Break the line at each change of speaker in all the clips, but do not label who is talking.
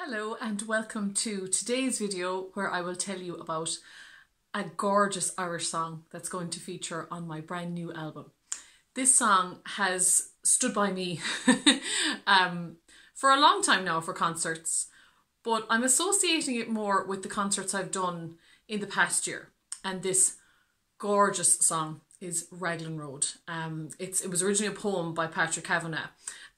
Hello and welcome to today's video where I will tell you about a gorgeous Irish song that's going to feature on my brand new album. This song has stood by me for a long time now for concerts, but I'm associating it more with the concerts I've done in the past year. And this gorgeous song is Raglan Road. It was originally a poem by Patrick Kavanagh,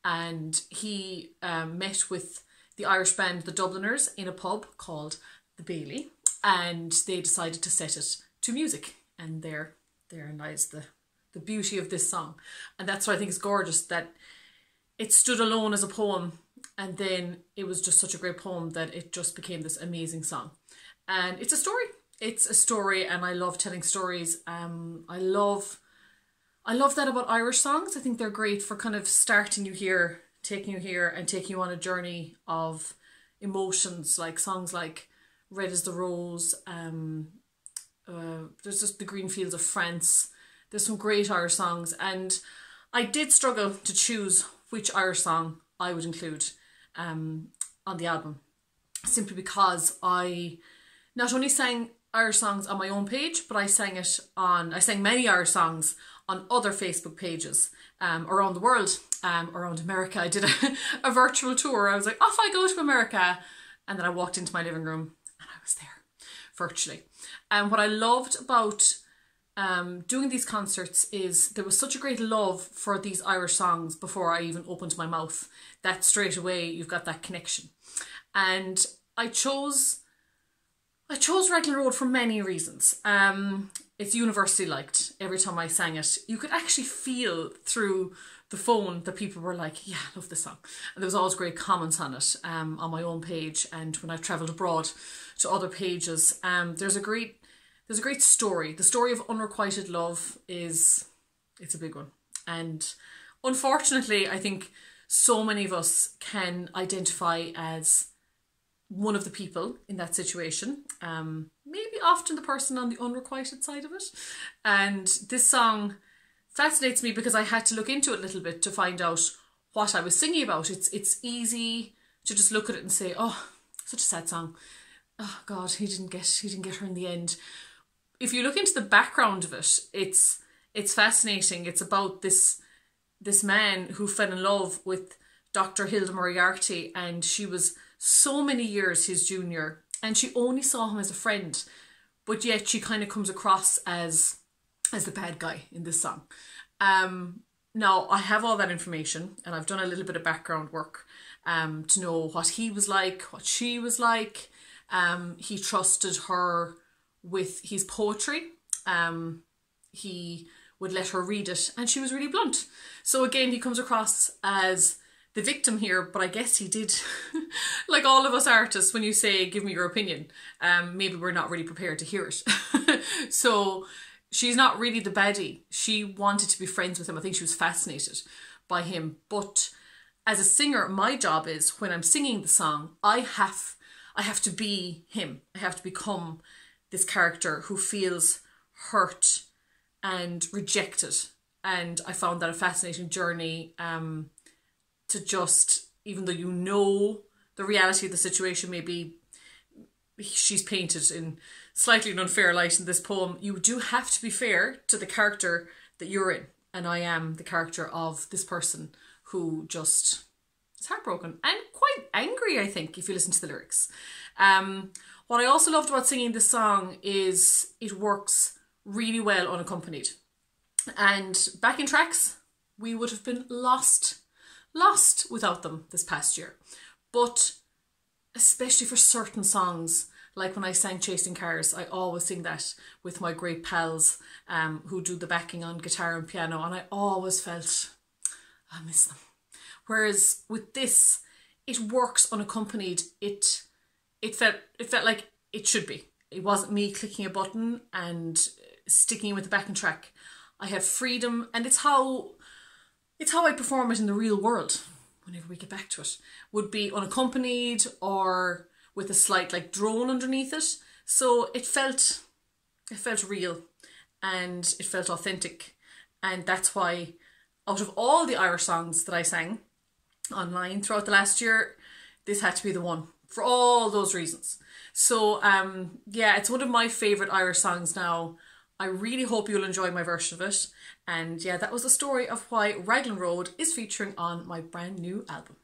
and he met with the Irish band the Dubliners in a pub called the Bailey, and they decided to set it to music, and therein lies the beauty of this song. And that's what I think is gorgeous, that it stood alone as a poem, and then it was just such a great poem that it just became this amazing song. And it's a story, and I love telling stories. I love that about Irish songs. I think they're great for kind of starting you here, taking you here, and taking you on a journey of emotions, like songs like Red is the Rose, there's just The Green Fields of France. There's some great Irish songs, and I did struggle to choose which Irish song I would include on the album, simply because I not only sang Irish songs on my own page, but I sang many Irish songs on other Facebook pages around the world, around America. I did a virtual tour. I was like, off I go to America. And then I walked into my living room and I was there virtually. And what I loved about doing these concerts is there was such a great love for these Irish songs before I even opened my mouth, that straight away you've got that connection. And I chose Raglan Road for many reasons. It's universally liked. Every time I sang it, you could actually feel through the phone that people were like, yeah, I love this song. And there was always great comments on it on my own page, and when I've travelled abroad to other pages. There's a great story. The story of unrequited love it's a big one. And unfortunately, I think so many of us can identify as one of the people in that situation, maybe often the person on the unrequited side of it. And this song fascinates me because I had to look into it a little bit to find out what I was singing about. It's easy to just look at it and say, oh, such a sad song. Oh God, he didn't get her in the end. If you look into the background of it, it's fascinating. It's about this man who fell in love with Dr. Hilda Moriarty, and she was so many years his junior, and she only saw him as a friend, but yet she kind of comes across as the bad guy in this song. Now, I have all that information, and I've done a little bit of background work to know what he was like, what she was like. He trusted her with his poetry. He would let her read it, and she was really blunt. So again, he comes across as the victim here, but I guess he did, like all of us artists, when you say, give me your opinion, maybe we're not really prepared to hear it. So she's not really the baddie. She wanted to be friends with him. I think she was fascinated by him. But as a singer, my job is, when I'm singing the song, I have to be him. I have to become this character who feels hurt and rejected. And I found that a fascinating journey, to just, even though you know the reality of the situation, maybe she's painted in slightly an unfair light in this poem, you do have to be fair to the character that you're in. And I am the character of this person who just is heartbroken and quite angry, I think, if you listen to the lyrics. What I also loved about singing this song is it works really well unaccompanied. And backing tracks, we would have been lost without them this past year. But especially for certain songs, like when I sang Chasing Cars, I always sing that with my great pals who do the backing on guitar and piano, and I always felt I miss them. Whereas with this, it works unaccompanied. It felt like it should be. It wasn't me clicking a button and sticking with the backing track. I had freedom, and it's how I perform it in the real world, whenever we get back to it, would be unaccompanied or with a slight like drone underneath it. So it felt real and it felt authentic. And that's why, out of all the Irish songs that I sang online throughout the last year, this had to be the one for all those reasons. So yeah, it's one of my favourite Irish songs now. I really hope you'll enjoy my version of it. And yeah, that was the story of why Raglan Road is featuring on my brand new album.